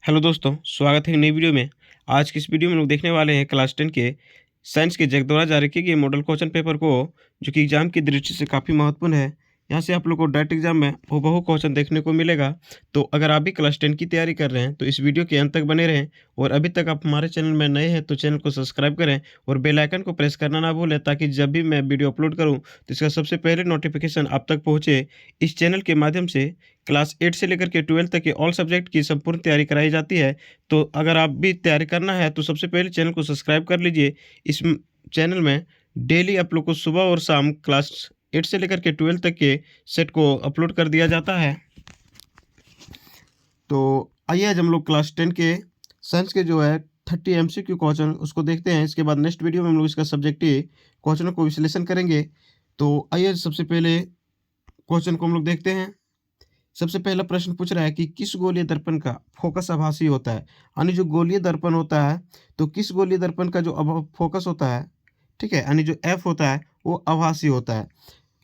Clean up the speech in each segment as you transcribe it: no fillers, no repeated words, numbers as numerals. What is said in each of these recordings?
Hello दोस्तों, स्वागत है एक नई वीडियो में। आज की इस वीडियो में लोग देखने वाले हैं क्लास 10 के साइंस के जैक द्वारा जारी किए गए मॉडल क्वेश्चन पेपर को, जो कि एग्जाम की दृष्टि से काफ़ी महत्वपूर्ण है। यहाँ से आप लोग को डायरेक्ट एग्जाम में हूबहू क्वेश्चन देखने को मिलेगा। तो अगर आप भी क्लास 10 की तैयारी कर रहे हैं तो इस वीडियो के अंत तक बने रहें। और अभी तक आप हमारे चैनल में नए हैं तो चैनल को सब्सक्राइब करें और बेल आइकन को प्रेस करना ना भूलें, ताकि जब भी मैं वीडियो अपलोड करूँ तो इसका सबसे पहले नोटिफिकेशन आप तक पहुँचे। इस चैनल के माध्यम से क्लास 8 से लेकर के 12 तक के ऑल सब्जेक्ट की संपूर्ण तैयारी कराई जाती है। तो अगर आप भी तैयारी करना है तो सबसे पहले चैनल को सब्सक्राइब कर लीजिए। चैनल में डेली आप लोग को सुबह और शाम क्लास 8 से लेकर के 12 तक के सेट को अपलोड कर दिया जाता है। तो आइए आज हम लोग क्लास 10 के साइंस के जो है 30 MCQ क्वेश्चन उसको देखते हैं। इसके बाद नेक्स्ट वीडियो में हम लोग इसका सब्जेक्टिव क्वेश्चनों को विश्लेषण करेंगे। तो आइए सबसे पहले क्वेश्चन को हम लोग देखते हैं। सबसे पहला प्रश्न पूछ रहा है कि किस गोलीय दर्पण का फोकस आभासी होता है। यानी जो गोलीय दर्पण होता है, तो किस गोलीय दर्पण का जो फोकस होता है, ठीक है, यानी जो एफ होता है वो आभासी होता है।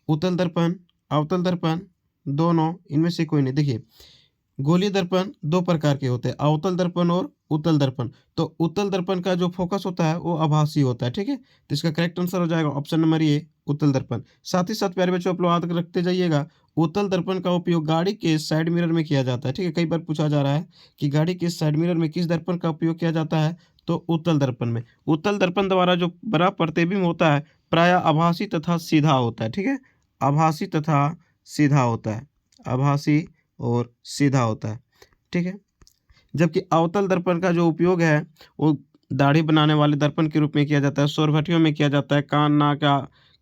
उत्तल दर्पण, अवतल दर्पण, दोनों, इनमें से कोई नहीं। देखिए, गोलीय दर्पण दो प्रकार के होते हैं, अवतल दर्पण और उत्तल दर्पण। तो उत्तल दर्पण का जो फोकस होता है वो आभासी होता है, ठीक है। तो इसका करेक्ट आंसर हो जाएगा ऑप्शन नंबर ए, उत्तल दर्पण। साथ ही साथ प्यारे बच्चों, आप लोग याद रखते जाइएगा, उत्तल दर्पण का उपयोग गाड़ी के साइड मिरर में किया जाता है, ठीक है। कई बार पूछा जा रहा है कि गाड़ी के साइड मिरर में किस दर्पण का उपयोग किया जाता है, तो उत्तल दर्पण में। उत्तल दर्पण द्वारा जो बड़ा प्रतिबिंब होता है प्रायः आभासी तथा सीधा होता है, ठीक है। आभासी तथा सीधा होता है, आभासी और सीधा होता है, ठीक है। जबकि अवतल दर्पण का जो उपयोग है वो दाढ़ी बनाने वाले दर्पण के रूप में किया जाता है, सौर भट्टियों में किया जाता है, कान नाक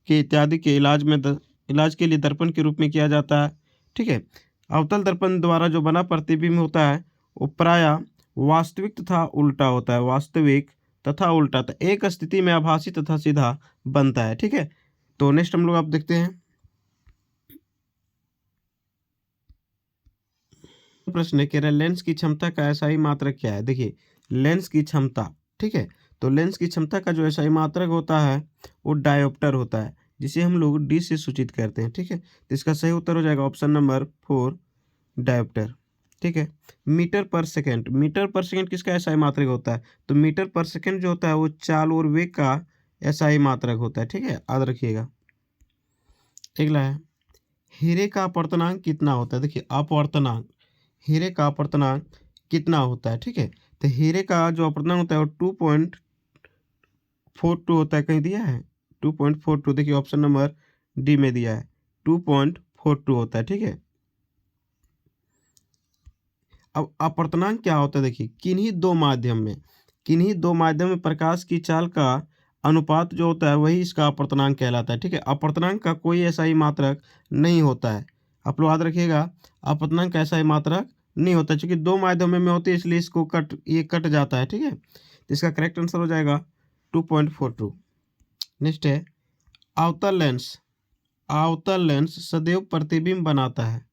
के इत्यादि के इलाज के लिए दर्पण के रूप में किया जाता है, ठीक है। अवतल दर्पण द्वारा जो बना प्रतिबिंब होता है वो प्रायः वास्तविक तथा उल्टा होता है, वास्तविक तथा उल्टा। तो एक स्थिति में आभासी तथा सीधा बनता है, ठीक है। तो नेक्स्ट हम लोग आप देखते हैं। प्रश्न है, कह रहा है लेंस की क्षमता का एसआई मात्रक क्या है। देखिए, लेंस की क्षमता, ठीक है, तो लेंस की क्षमता का जो एसआई मात्रक होता है वो डायोप्टर होता है, जिसे हम लोग डी से सूचित करते हैं, ठीक है। तो इसका सही उत्तर हो जाएगा ऑप्शन नंबर 4, डायोप्टर, ठीक है। मीटर पर सेकेंड, मीटर पर सेकेंड किसका एसआई मात्रक होता है, तो मीटर पर सेकेंड जो होता है वो चाल और वेग का एसआई मात्रक होता है, ठीक है, याद रखिएगा। अगला है, हीरे का अपवर्तनांक कितना होता है। देखिए, अपवर्तनांक, हीरे का अपवर्तनांक कितना होता है, ठीक है। तो हीरे का जो अपवर्तनांक होता है वो 2.42 होता है, कहीं दिया है 2.42। देखिए ऑप्शन नंबर डी में दिया है 2.42 होता है, ठीक है। अब अपवर्तनांक क्या होता है, देखिए, किन्हीं दो माध्यम में प्रकाश की चाल का अनुपात जो होता है वही इसका अपवर्तनांक कहलाता है, ठीक है। अपवर्तनांक का कोई ऐसा ही मात्रक नहीं होता है, आप लोग याद रखिएगा। अपवर्तनांक का ऐसा ही मात्रक नहीं होता, क्योंकि दो माध्यमों में होती है, इसलिए इसको ये कट जाता है, ठीक है। तो इसका करेक्ट आंसर हो जाएगा 2.42। नेक्स्ट है, अवतल लेंस, अवतल लेंस सदैव प्रतिबिंब बनाता है,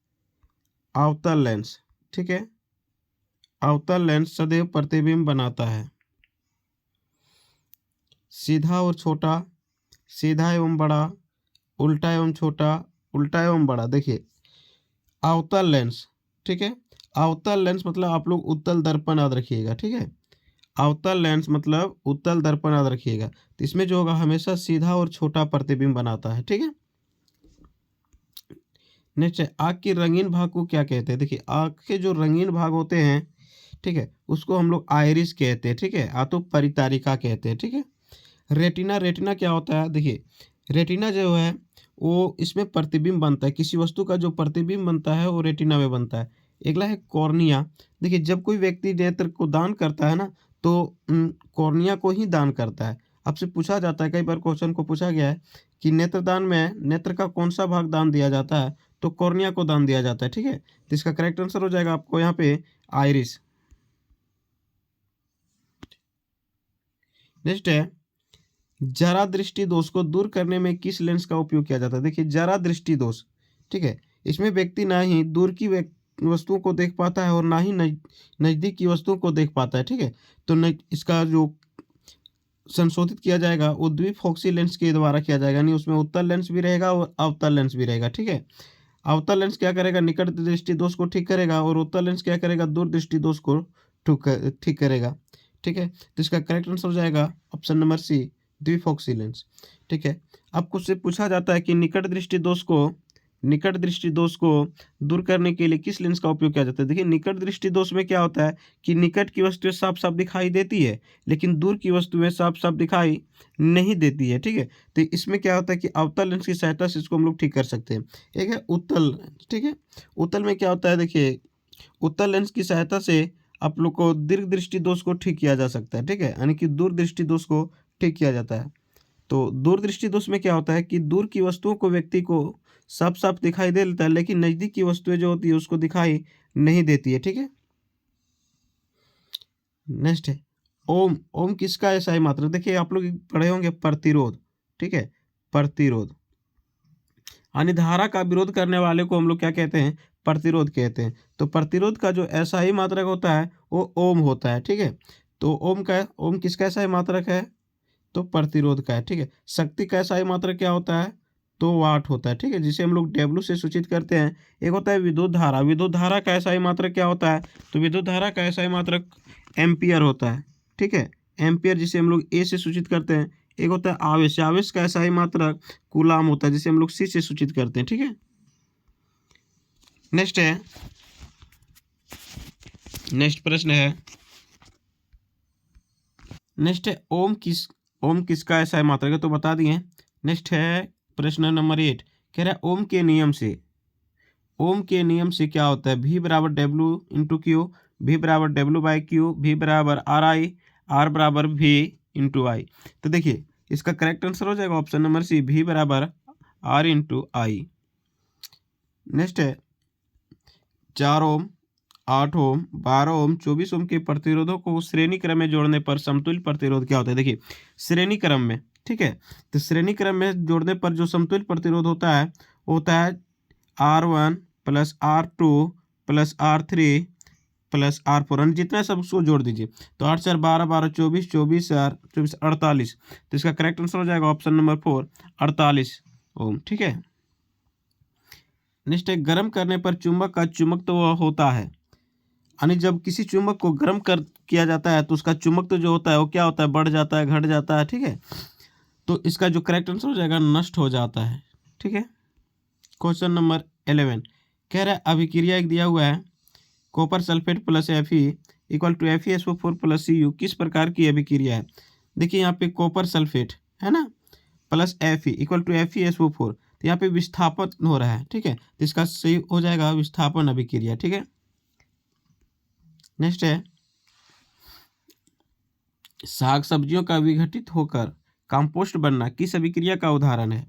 अवतल लेंस, ठीक है। अवतल लेंस सदैव प्रतिबिंब बनाता है। सीधा और छोटा, सीधा एवं बड़ा, उल्टा एवं छोटा, उल्टा एवं बड़ा। देखिए, अवतल लेंस, ठीक है, अवतल लेंस मतलब आप लोग उत्तल दर्पण याद रखिएगा, ठीक है। अवतल लेंस मतलब उत्तल दर्पण याद रखिएगा। तो इसमें जो होगा हमेशा सीधा और छोटा प्रतिबिंब बनाता है, ठीक है। नेक्स्ट है, आँख के रंगीन भाग को क्या कहते हैं। देखिए, आँख के जो रंगीन भाग होते हैं, ठीक है, उसको हम लोग आइरिस कहते हैं, ठीक है, या तो परितारिका कहते हैं, ठीक है। रेटिना, रेटिना क्या होता है। देखिए, रेटिना जो है वो इसमें प्रतिबिंब बनता है, किसी वस्तु का जो प्रतिबिंब बनता है वो रेटिना में बनता है। अगला है कॉर्निया। देखिए, जब कोई व्यक्ति नेत्र को दान करता है ना, तो कॉर्निया को ही दान करता है। आपसे पूछा जाता है, कई बार क्वेश्चन को पूछा गया है कि नेत्रदान में नेत्र का कौन सा भाग दान दिया जाता है, तो कॉर्निया को दान दिया जाता है, ठीक है। तो इसका करेक्ट आंसर हो जाएगा आपको यहाँ पे आइरिस। नेक्स्ट है, जरा दृष्टि दोष को दूर करने में किस लेंस का उपयोग किया जाता है। देखिए, जरा दृष्टि दोष, ठीक है, इसमें व्यक्ति ना ही दूर की वस्तुओं को देख पाता है और ना ही नज़दीक की वस्तुओं को देख पाता है, ठीक है। तो इसका जो संशोधित किया जाएगा वो द्विफोक्सी लेंस के द्वारा किया जाएगा, यानी उसमें उत्तल लेंस भी रहेगा और अवतल लेंस भी रहेगा, ठीक है। अवतल लेंस क्या करेगा, निकट दृष्टि दोष को ठीक करेगा, और उत्तल लेंस क्या करेगा, दूर दृष्टि दोष को ठीक करेगा। ठीक है, तो इसका करेक्ट आंसर हो जाएगा ऑप्शन नंबर सी, द्विफॉक्सी लेंस। ठीक है, आपको उससे पूछा जाता है कि निकट दृष्टि दोष को दूर करने के लिए किस लेंस का उपयोग किया जाता है। देखिए, निकट दृष्टि दोष में क्या होता है कि निकट की वस्तुएं साफ साफ दिखाई देती है, लेकिन दूर की वस्तुएं साफ साफ दिखाई नहीं देती है। ठीक है, तो इसमें क्या होता है कि अवतल लेंस की सहायता से इसको हम लोग ठीक कर सकते हैं। एक है उत्तल लेंस। ठीक है, उत्तल में क्या होता है, देखिए उत्तल लेंस की सहायता से आप लोग को दीर्घ दृष्टि दोष को ठीक किया जा सकता है। ठीक है, यानी कि दूर दृष्टि दोष को ठीक किया जाता है। तो दूरदृष्टि दोष में क्या होता है कि दूर की वस्तुओं को व्यक्ति को साफ साफ दिखाई दे लेता है, लेकिन नजदीक की वस्तुएं जो होती है उसको दिखाई नहीं देती है। ठीक है, नेक्स्ट है ओम। ओम किसका ऐसा ही मात्रक, देखिए आप लोग पढ़े होंगे प्रतिरोध। ठीक है, प्रतिरोध यानी धारा का विरोध करने वाले को हम लोग क्या कहते हैं, प्रतिरोध कहते हैं। तो प्रतिरोध का जो ऐसा ही मात्रक होता है वो ओम होता है। ठीक है, तो ओम किसका ऐसा ही मात्रक है, तो प्रतिरोध का है। ठीक है, शक्ति का एसआई मात्रक क्या होता है, तो वाट होता है। ठीक है, जिसे हम लोग डब्ल्यू से सूचित करते हैं। एक होता है विद्युत धारा। विद्युत धारा का एसआई मात्रक क्या होता है, तो विद्युत धारा का एसआई मात्रक एम्पियर होता है। ठीक है, एम्पियर जिसे हम लोग ए से सूचित करते हैं। एक होता है आवेश। आवेश का एसआई मात्रक कूलाम होता है, जिसे हम लोग सी से सूचित करते हैं। ठीक है, नेक्स्ट प्रश्न है ओम किसका ऐसा है मात्रक है, तो बता दिए। नेक्स्ट है प्रश्न नंबर 8, कह रहा है ओम के नियम से क्या होता है, V बराबर डब्ल्यू इंटू क्यू, V बराबर डब्ल्यू बाई क्यू, V बराबर आर आई, आर बराबर V इंटू आई। तो देखिए इसका करेक्ट आंसर हो जाएगा ऑप्शन नंबर सी, V बराबर आर इंटू आई। नेक्स्ट है 4 ओम, 8 ओम, 12 ओम, 24 ओम के प्रतिरोधों को श्रेणी क्रम में जोड़ने पर समतुल्य प्रतिरोध क्या होता है। देखिए श्रेणी क्रम में, ठीक है, तो श्रेणी क्रम में जोड़ने पर जो समतुल्य प्रतिरोध होता है वो होता है R1 plus R2 plus R3 plus R4, जितना सब उसको जोड़ दीजिए। तो 8 4 12 12 24 24 4 24 48। तो इसका करेक्ट आंसर हो जाएगा ऑप्शन नंबर 4, 48 ओम। ठीक है, नेक्स्ट है गर्म करने पर चुंबक का चुंबकत्व तो होता है, यानी जब किसी चुंबक को गर्म किया जाता है तो उसका चुंबकत्व तो जो होता है वो क्या होता है, बढ़ जाता है, घट जाता है। ठीक है, तो इसका जो करेक्ट आंसर हो जाएगा नष्ट हो जाता है। ठीक है, क्वेश्चन नंबर 11 कह रहा है अभिक्रिया एक दिया हुआ है copper sulphate plus Fe equal to FeSO4 plus Cu, किस प्रकार की अभिक्रिया है। देखिए यहाँ पे कॉपर सल्फेट है ना plus Fe equal to FeSO4, तो यहाँ पे विस्थापन हो रहा है। ठीक है, तो इसका सही हो जाएगा विस्थापन अभिक्रिया। ठीक है, नेक्स्ट है साग सब्जियों का विघटित होकर कंपोस्ट बनना किस अभिक्रिया का उदाहरण है।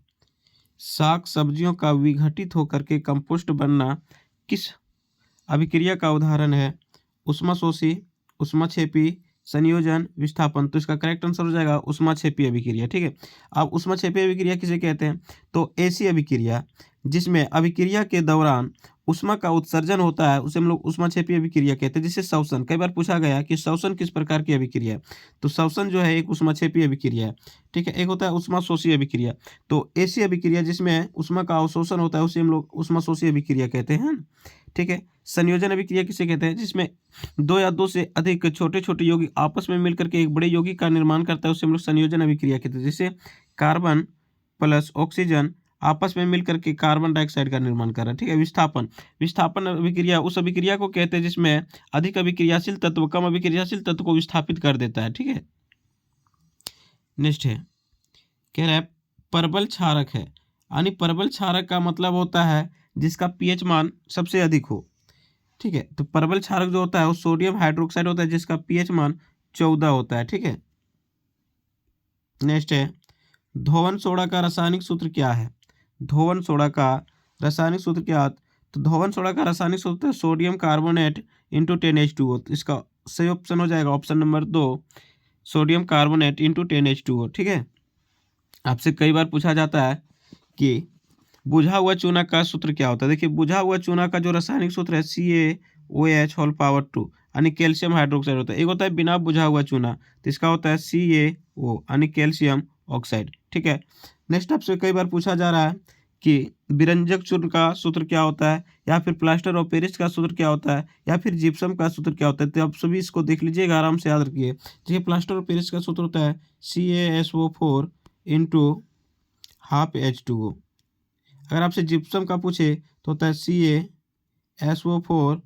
साग सब्जियों का विघटित होकर के कंपोस्ट बनना किस अभिक्रिया का उदाहरण है। उष्माशोषी, उष्माक्षेपी, संयोजन, विस्थापन। तो इसका करेक्ट आंसर हो जाएगा उष्माक्षेपी अभिक्रिया। ठीक है, अब उष्माक्षेपी अभिक्रिया किसे कहते हैं, तो ऐसी अभिक्रिया जिसमें अभिक्रिया के दौरान उष्मा का उत्सर्जन होता है उसे हम लोग उष्माक्षेपी अभिक्रिया कहते हैं। जिसे श्वसन, कई बार पूछा गया कि श्वसन किस प्रकार की अभिक्रिया है, तो श्वसन जो है एक उष्माक्षेपी अभिक्रिया है। ठीक है, एक होता है उष्माशोषी अभिक्रिया। तो ऐसी अभिक्रिया जिसमें उष्मा का अवशोषण होता है उसे हम लोग उष्माशोषी अभिक्रिया कहते हैं। ठीक है, संयोजन अभिक्रिया किसे कहते हैं, जिसमें दो या दो से अधिक छोटे छोटे यौगिक आपस में मिलकर के एक बड़े यौगिक का निर्माण करता है उसे हम लोग संयोजन अभिक्रिया कहते हैं। जैसे कार्बन प्लस ऑक्सीजन आपस में मिलकर के कार्बन डाइऑक्साइड का निर्माण कर रहा है। ठीक है, विस्थापन अभिक्रिया उस अभिक्रिया को कहते हैं जिसमें अधिक अभिक्रियाशील तत्व कम अभिक्रियाशील तत्व को विस्थापित कर देता है। ठीक है, नेक्स्ट है कह रहा है परबल क्षारक है, यानी परबल क्षारक का मतलब होता है जिसका पीएच मान सबसे अधिक हो। ठीक है, तो परबल क्षारक जो होता है वो सोडियम हाइड्रोक्साइड होता है जिसका पीएच मान 14 होता है। ठीक है, नेक्स्ट है धोवन सोडा का रासायनिक सूत्र क्या है। धोवन सोडा का रासायनिक सूत्र क्या है, तो धोवन सोडा का रासायनिक सूत्र सोडियम कार्बोनेट इंटू 10H2O। तो इसका सही ऑप्शन हो जाएगा option number 2, sodium carbonate into 10H2O। ठीक है, आपसे कई बार पूछा जाता है कि बुझा हुआ चूना का सूत्र क्या होता है। देखिए बुझा हुआ चूना का जो रासायनिक सूत्र है CaOH होल पावर 2, यानी कैल्शियम हाइड्रोक्साइड होता है। एक होता है बिना बुझा हुआ चूना, तो इसका होता है CaO यानी कैल्शियम ऑक्साइड। ठीक है, नेक्स्ट आपसे कई बार पूछा जा रहा है कि विरंजक चूर्ण का सूत्र क्या होता है, या फिर प्लास्टर ऑफ पेरिस का सूत्र क्या होता है, या फिर जिप्सम का सूत्र क्या होता है। तो आप सभी इसको देख लीजिएगा, आराम से याद रखिए। देखिए प्लास्टर ऑफ पेरिस का सूत्र होता है CaSO4 इंटू हाफ H2O। अगर आपसे जिप्सम का पूछे तो होता है CaSO4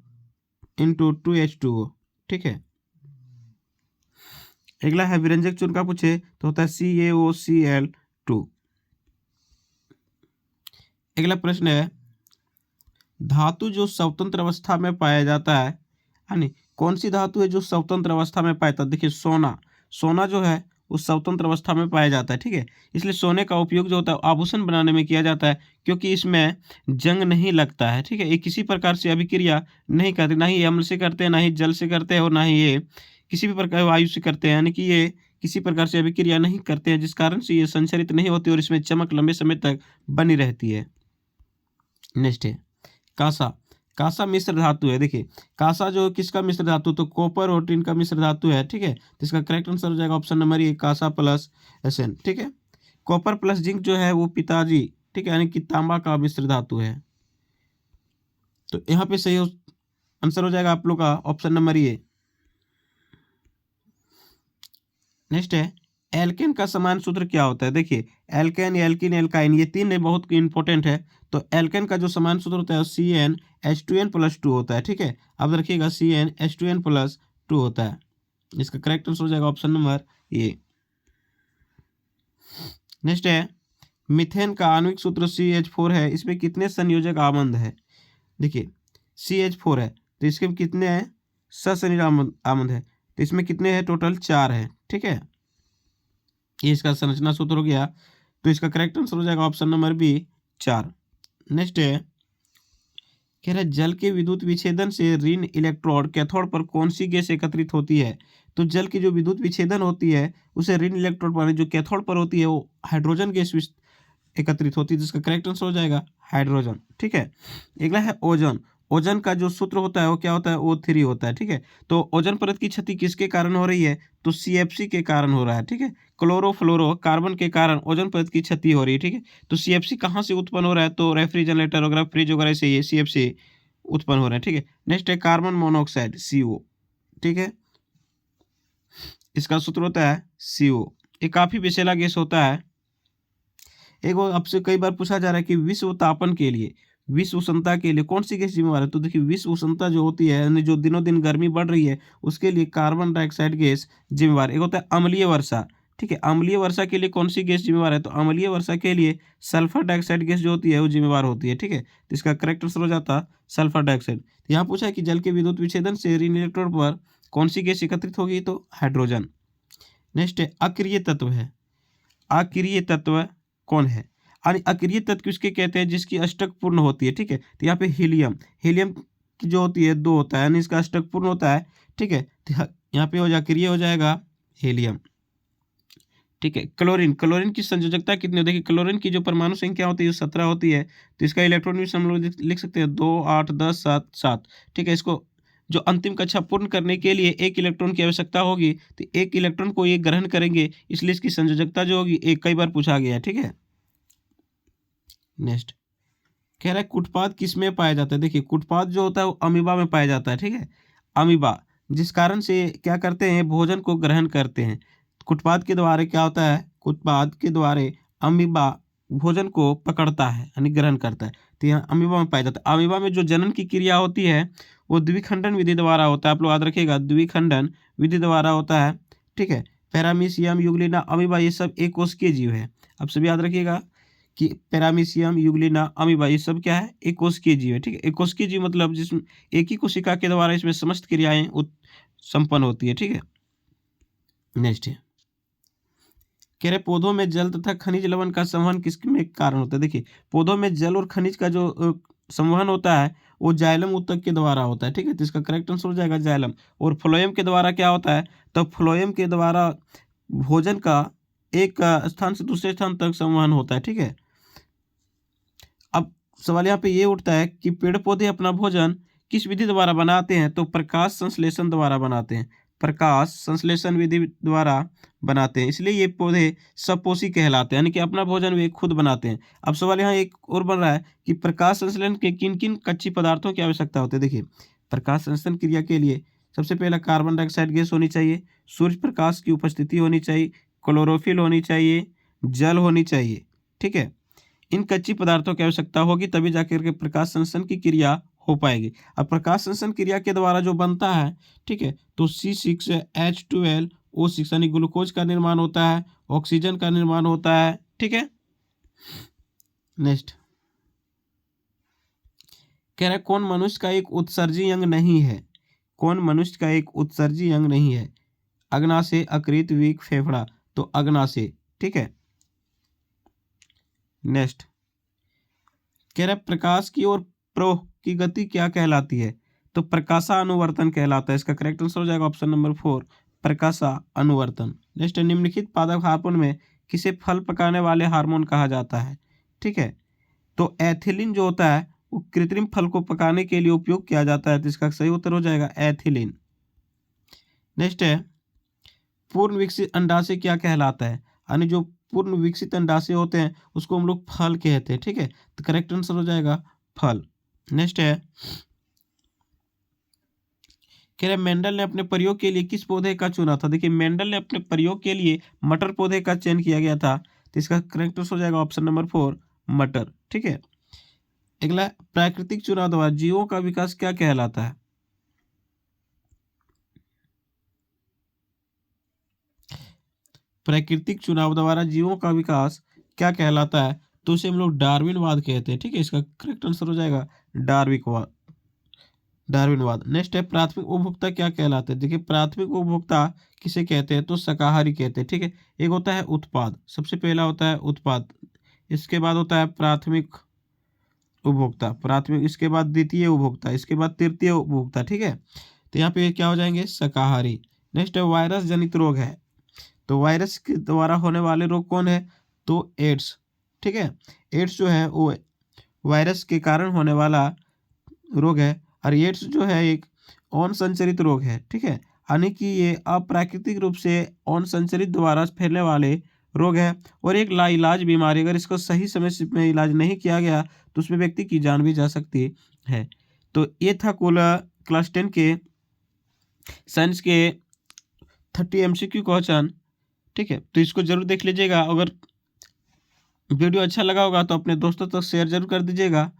इंटू 2H2O। ठीक है। अगला है विरंजक चूर्ण का पूछे तो होता है CaOCl2। अगला प्रश्न है धातु जो स्वतंत्र अवस्था में पाया जाता है, यानी कौन सी धातु है जो स्वतंत्र अवस्था में पाया जाता है। देखिए सोना जो है उस स्वतंत्र अवस्था में पाया जाता है। ठीक है, इसलिए सोने का उपयोग जो होता है आभूषण बनाने में किया जाता है, क्योंकि इसमें जंग नहीं लगता है। ठीक है, ये किसी प्रकार से अभिक्रिया नहीं करते, ना ही अम्ल से करते हैं, ना ही जल से करते हैं, और ना ही ये किसी भी प्रकार वायु से करते हैं, यानी कि ये किसी प्रकार से अभिक्रिया नहीं करते हैं, जिस कारण से ये संचरित नहीं होती और इसमें चमक लंबे समय तक बनी रहती है। नेक्स्ट है कांसा मिश्र धातु है। देखिए कांसा जो किसका मिश्र धातु, तो कॉपर और टिन का मिश्र धातु है। ठीक है, तो इसका करेक्ट आंसर हो जाएगा option number A, Kansa plus Sn। ठीक है, कॉपर प्लस जिंक जो है वो पिताजी, ठीक है, यानी कि तांबा का मिश्र धातु है। तो यहाँ पे सही आंसर हो जाएगा आप लोग का ऑप्शन नंबर ए। नेक्स्ट है एल्केन का समान सूत्र क्या होता है। देखिए एल्केन, एल्किन, एल्काइन, ये तीन बहुत इंपॉर्टेंट है। तो एल्केन का जो समान सूत्र होता है CnH2n+2 होता है। ठीक है, अब रखिएगा CnH2n+2 होता है। इसका करेक्ट आंसर हो जाएगा ऑप्शन नंबर ए। नेक्स्ट है मीथेन का आणविक सूत्र CH4 है, इसमें कितने संयोजक आबंध है। देखिए CH4 है तो इसके कितने हैं, ससंयोजक आबंध है, तो इसमें कितने हैं, टोटल 4 है। ठीक है, ये इसका संरचना सूत्र हो गया, तो इसका करेक्ट आंसर हो जाएगा ऑप्शन नंबर बी, 4। नेक्स्ट है कह रहा है जल के विद्युत विच्छेदन से ऋण इलेक्ट्रोड कैथोड पर कौन सी गैस एकत्रित होती है। तो जल की जो विद्युत विच्छेदन होती है उसे ऋण इलेक्ट्रोड पर जो कैथोड पर होती है वो हाइड्रोजन गैस एकत्रित होती है, जिसका करेक्ट आंसर हो जाएगा हाइड्रोजन। ठीक है, अगला है ओजोन। ओजोन का जो सूत्र होता है वो क्या होता है, O3 होता है। ठीक है, तो ओजोन परत की क्षति किसके कारण हो रही है, तो CFC के कारण हो रहा है। ठीक है, क्लोरोफ्लोरो कार्बन के कारण ओजोन परत की क्षति हो रही है। ठीक है, तो CFC कहाँ से उत्पन्न हो रहा है, तो रेफ्रिजरेटर वगैरह, फ्रिज वगैरह से ये CFC उत्पन्न हो रहा है। ठीक है, नेक्स्ट है कार्बन मोनोऑक्साइड CO। ठीक है, इसका सूत्र होता है CO। ये काफी विषैला गैस होता है। एक वो आपसे कई बार पूछा जा रहा है कि विश्व तापन के लिए, विश्व उष्णता के लिए कौन सी गैस जिम्मेवार है। तो देखिए विश्व उष्णता जो होती है, यानी जो दिनों दिन गर्मी बढ़ रही है, उसके लिए कार्बन डाइऑक्साइड गैस जिम्मेवार। एक होता है अम्लीय वर्षा। ठीक है, अम्लीय वर्षा के लिए कौन सी गैस जिम्मेवार है, तो अम्लीय वर्षा के लिए सल्फर डाइऑक्साइड गैस जो होती है वो जिम्मेवार होती है। ठीक है, तो इसका करेक्ट आंसर हो जाता सल्फर डाइऑक्साइड। तो यहाँ पूछा है कि जल के विद्युत विच्छेदन से ऋण इलेक्ट्रोड पर कौन सी गैस एकत्रित होगी, तो हाइड्रोजन। नेक्स्ट है अक्रिय तत्व है। अक्रिय तत्व कौन है, यानी अक्रिय तत्व किसके कहते हैं, जिसकी अष्टक पूर्ण होती है। ठीक है, तो यहाँ पे हीलियम की जो होती है 2 होता है, यानी इसका अष्टक पूर्ण होता है। ठीक है, तो यहाँ पे हो जाए अक्रिय हो जाएगा हीलियम। ठीक है, क्लोरीन की संयोजकता कितनी होती है, देखिए क्लोरीन की जो परमाणु संख्या होती है 17 होती है, तो इसका इलेक्ट्रॉन भी हम लोग लिख सकते हैं 2, 8, 10, 7, 7। ठीक है, इसको जो अंतिम कक्षा पूर्ण करने के लिए 1 इलेक्ट्रॉन की आवश्यकता होगी, तो 1 इलेक्ट्रॉन को ये ग्रहण करेंगे, इसलिए इसकी संयोजकता जो होगी 1 कई बार पूछा गया है। ठीक है, नेक्स्ट कह रहा है कुटपाद किस में पाया जाता है। देखिए कुटपाद जो होता है वो अमीबा में पाया जाता है। ठीक है, अमीबा जिस कारण से क्या करते हैं, भोजन को ग्रहण करते हैं। कुटपाद के द्वारा क्या होता है, कुटपाद के द्वारा अमीबा भोजन को पकड़ता है, यानी ग्रहण करता है, तो यहाँ अमीबा में पाया जाता है। अमीबा में जो जनन की क्रिया होती है वो द्विखंडन विधि द्वारा होता है। आप लोग याद रखिएगा, द्विखंडन विधि द्वारा होता है। ठीक है, पैरामीशियम, यूग्लिना, अमीबा ये सब एक कोशिकीय जीव है। आप सभी याद रखिएगा कि पैरामीशियम, यूग्लिना, अमीबा ये सब क्या है, एक कोशिकीय जीव है। ठीक है, एक कोशिकीय जीव मतलब जिसमें एक ही कोशिका के द्वारा इसमें समस्त क्रियाएं संपन्न होती है। ठीक है, नेक्स्ट है कह रहे पौधों में जल तथा खनिज लवण का संवहन किसमें कारण होता है। देखिए पौधों में जल और खनिज का जो संवहन होता है वो जाइलम ऊतक के द्वारा होता है। ठीक है, तो इसका करेक्ट आंसर हो जाएगा जाइलम। और फ्लोएम के द्वारा क्या होता है, तो फ्लोएम के द्वारा भोजन का एक स्थान से दूसरे स्थान तक संवहन होता है। ठीक है, अब सवाल यहाँ पे ये उठता है कि पेड़ पौधे अपना भोजन किस विधि द्वारा बनाते हैं, तो प्रकाश संश्लेषण द्वारा बनाते हैं। प्रकाश संश्लेषण विधि द्वारा बनाते हैं, इसलिए ये पौधे सपोषी कहलाते हैं, यानी कि अपना भोजन वे खुद बनाते हैं। अब सवाल यहाँ एक और बन रहा है कि प्रकाश संश्लेषण के किन किन कच्ची पदार्थों की आवश्यकता होती है। देखिए, प्रकाश संश्लेषण क्रिया के लिए सबसे पहला कार्बन डाइऑक्साइड गैस होनी चाहिए, सूर्य प्रकाश की उपस्थिति होनी चाहिए, क्लोरोफिल होनी चाहिए, जल होनी चाहिए। ठीक है, इन कच्ची पदार्थों की आवश्यकता होगी तभी जाकर के प्रकाश संश्लेषण की क्रिया हो पाएगी। अब प्रकाश संश्लेषण क्रिया के द्वारा जो बनता है, ठीक है, तो C6H12O6 यानी ग्लूकोज का निर्माण होता है, ऑक्सीजन का निर्माण होता है। ठीक है, नेक्स्ट कह रहा है कौन मनुष्य का एक उत्सर्जी अंग नहीं है। कौन मनुष्य का एक उत्सर्जी अंग नहीं है। अग्नाशय, यकृत, वीक, फेफड़ा। तो अग्नाशय। ठीक है, नेक्स्ट कह रहा है प्रकाश की ओर प्रवाह की गति क्या कहलाती है। तो प्रकाशानुवर्तन कहलाता है। इसका करेक्ट आंसर हो जाएगा ऑप्शन नंबर 4, प्रकाशानुवर्तन। नेक्स्ट, निम्नलिखित पादप हार्मोन में किसे फल पकाने वाले हार्मोन कहा जाता है। ठीक है, तो एथिलीन जो होता है वो कृत्रिम फल को पकाने के लिए उपयोग किया जाता है, तो इसका सही उत्तर हो जाएगा एथिलीन। नेक्स्ट है पूर्ण विकसित अंडाशय क्या कहलाता है। यानी जो पूर्ण विकसित अंडाशय होते हैं उसको हम लोग फल कहते हैं। ठीक है, तो करेक्ट आंसर हो जाएगा फल। नेक्स्ट है कह रहे मेंडल ने अपने प्रयोग के लिए किस पौधे का चुना था। देखिए, मेंडल ने अपने प्रयोग के लिए मटर पौधे का चयन किया गया था, तो इसका करेक्ट आंसर हो जाएगा ऑप्शन नंबर 4, मटर। ठीक है, अगला प्राकृतिक चुनाव द्वारा जीवों का विकास क्या कहलाता है। प्राकृतिक चुनाव द्वारा जीवों का विकास क्या कहलाता है, तो उसे हम लोग डार्विनवाद कहते हैं। ठीक है, इसका करेक्ट आंसर हो जाएगा डार्विकवाद, डार्विनवाद। नेक्स्ट है प्राथमिक उपभोक्ता क्या कहलाते हैं। देखिए, प्राथमिक उपभोक्ता किसे कहते हैं, तो शाकाहारी कहते हैं। ठीक है, एक होता है उत्पाद, सबसे पहला होता है उत्पाद, इसके बाद होता है प्राथमिक उपभोक्ता, प्राथमिक, इसके बाद द्वितीय उपभोक्ता, इसके बाद तृतीय उपभोक्ता। ठीक है, तो यहाँ पे क्या हो जाएंगे, शाकाहारी। नेक्स्ट है वायरस जनित रोग है, तो वायरस के द्वारा होने वाले रोग कौन है, तो एड्स। ठीक है, एड्स जो है वो वायरस के कारण होने वाला रोग है, और एड्स जो है एक अन संचरित रोग है। ठीक है, यानी कि ये अप्राकृतिक रूप से अन संचरित द्वारा फैलने वाले रोग है और एक लाइलाज बीमारी। अगर इसको सही समय में इलाज नहीं किया गया तो उसमें व्यक्ति की जान भी जा सकती है। तो ये था कुल क्लास 10 के साइंस के 30 MCQ क्वेश्चन। ठीक है, तो इसको जरूर देख लीजिएगा। अगर वीडियो अच्छा लगा होगा तो अपने दोस्तों तक शेयर जरूर कर दीजिएगा।